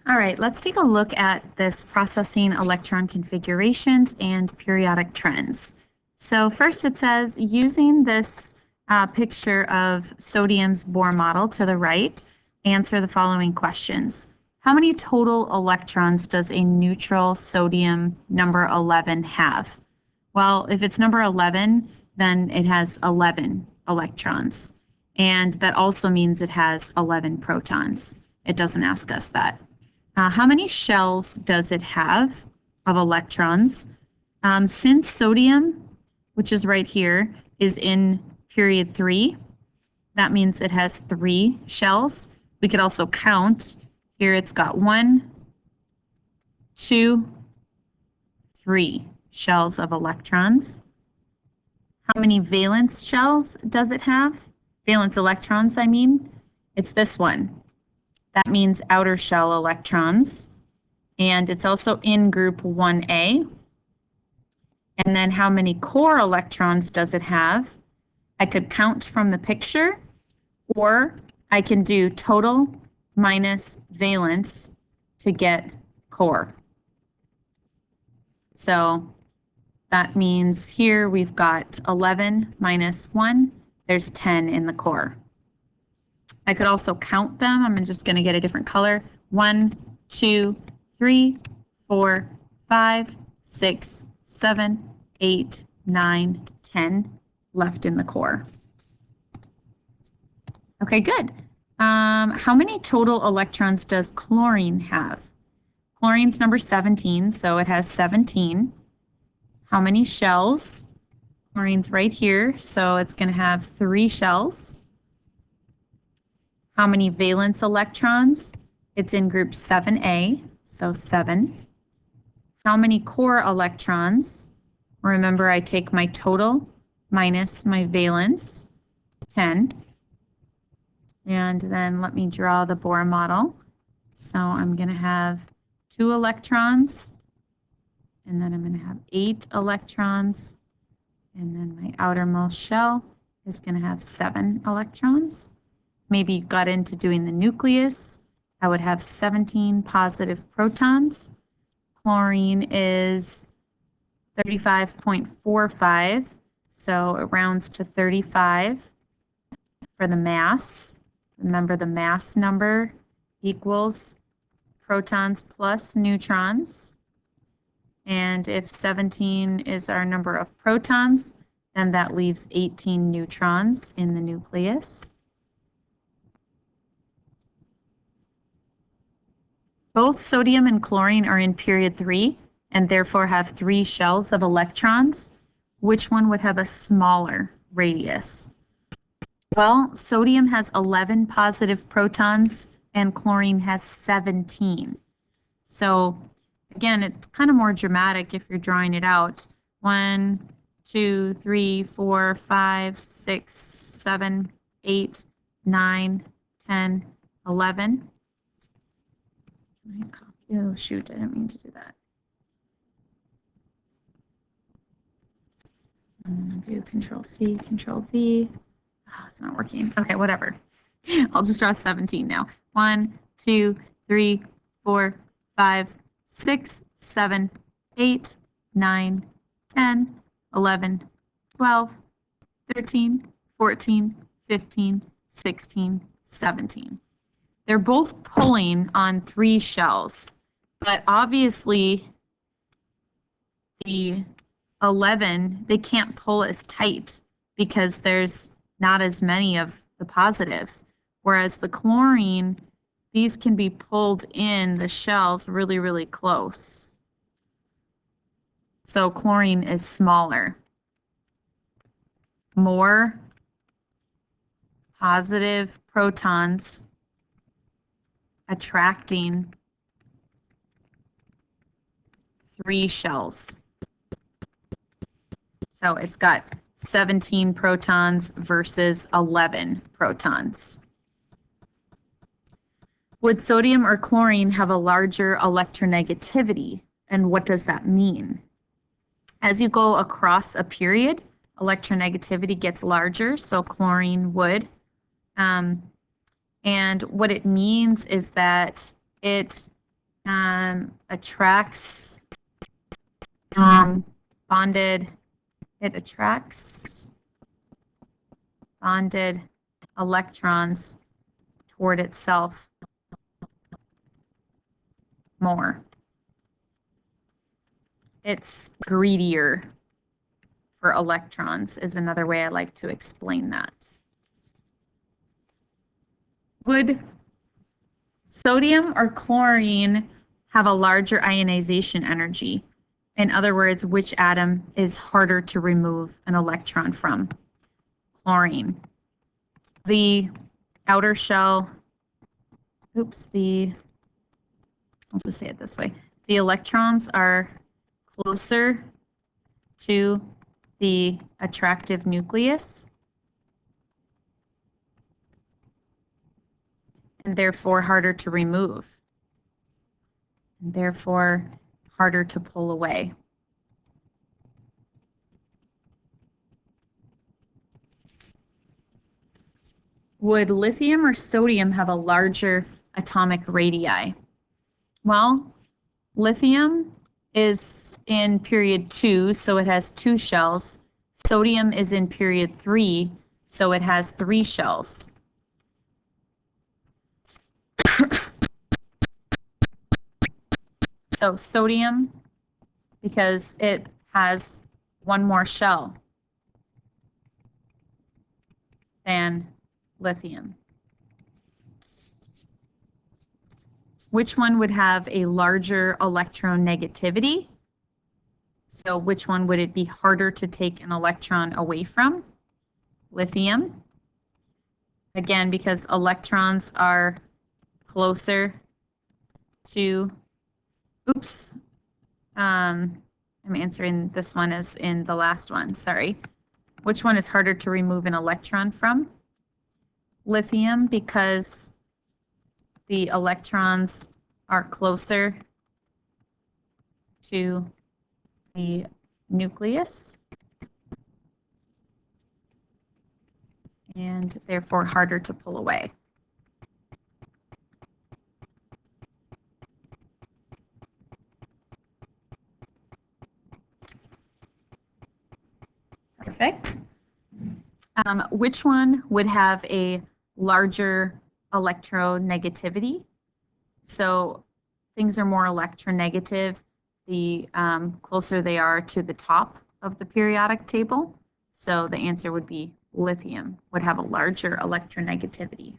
All right, let's take a look at this processing electron configurations and periodic trends. So first it says, using this picture of sodium's Bohr model to the right, answer the following questions. How many total electrons does a neutral sodium number 11 have? Well, if it's number 11, then it has 11 electrons. And that also means it has 11 protons. It doesn't ask us that. How many shells does it have of electrons? Since sodium, which is right here, is in period 3, that means it has 3 shells. We could also count. Here it's got 1, 2, 3 shells of electrons. How many valence shells does it have? Valence electrons, I mean. It's this one. That means outer shell electrons. And it's also in group 1A. And then how many core electrons does it have? I could count from the picture, or I can do total minus valence to get core. So that means here we've got 11 minus 1. There's 10 in the core. I could also count them. I'm just going to get a different color. 1, 2, 3, 4, 5, 6, 7, 8, 9, 10 left in the core. Okay, good. How many total electrons does chlorine have? Chlorine's number 17, so it has 17. How many shells? Chlorine's right here, so it's going to have 3 shells. How many valence electrons? It's in group 7A, so 7. How many core electrons? Remember, I take my total minus my valence, 10. And then let me draw the Bohr model. So I'm going to have 2 electrons, and then I'm going to have 8 electrons, and then my outermost shell is going to have 7 electrons. Maybe you got into doing the nucleus. I would have 17 positive protons. Chlorine is 35.45, so it rounds to 35 for the mass. Remember, the mass number equals protons plus neutrons. And if 17 is our number of protons, then that leaves 18 neutrons in the nucleus. Both sodium and chlorine are in period 3 and therefore have 3 shells of electrons. Which one would have a smaller radius? Well, sodium has 11 positive protons and chlorine has 17. So again, it's kind of more dramatic if you're drawing it out. 1, 2, 3, 4, 5, 6, 7, 8, 9, 10, 11. Oh, shoot, I didn't mean to do that. I'm going to do Control C, Control V. Oh, it's not working. Okay, whatever. I'll just draw 17 now. 1, 2, 3, 4, 5, 6, 7, 8, 9, 10, 11, 12, 13, 14, 15, 16, 17. They're both pulling on 3 shells, but obviously the 11, they can't pull as tight because there's not as many of the positives, whereas the chlorine, these can be pulled in the shells really, really close. So chlorine is smaller. More positive protons attracting 3 shells. So it's got 17 protons versus 11 protons. Would sodium or chlorine have a larger electronegativity? And what does that mean? As you go across a period, electronegativity gets larger, so chlorine would. And what it means is that it attracts bonded electrons toward itself more. It's greedier for electrons is another way I like to explain that. Would sodium or chlorine have a larger ionization energy? In other words, which atom is harder to remove an electron from? Chlorine. The outer shell, I'll just say it this way. The electrons are closer to the attractive nucleus and therefore harder to remove, and therefore harder to pull away. Would lithium or sodium have a larger atomic radii? Well, lithium is in period 2, so it has 2 shells. Sodium is in period 3, so it has 3 shells. So sodium, because it has 1 more shell than lithium. Which one would have a larger electronegativity? So which one would it be harder to take an electron away from? Lithium. Again, because electrons are closer to, I'm answering this one as in the last one, sorry. Which one is harder to remove an electron from? Lithium, because the electrons are closer to the nucleus and therefore harder to pull away. Perfect. Which one would have a larger electronegativity? So things are more electronegative the closer they are to the top of the periodic table. So the answer would be lithium would have a larger electronegativity.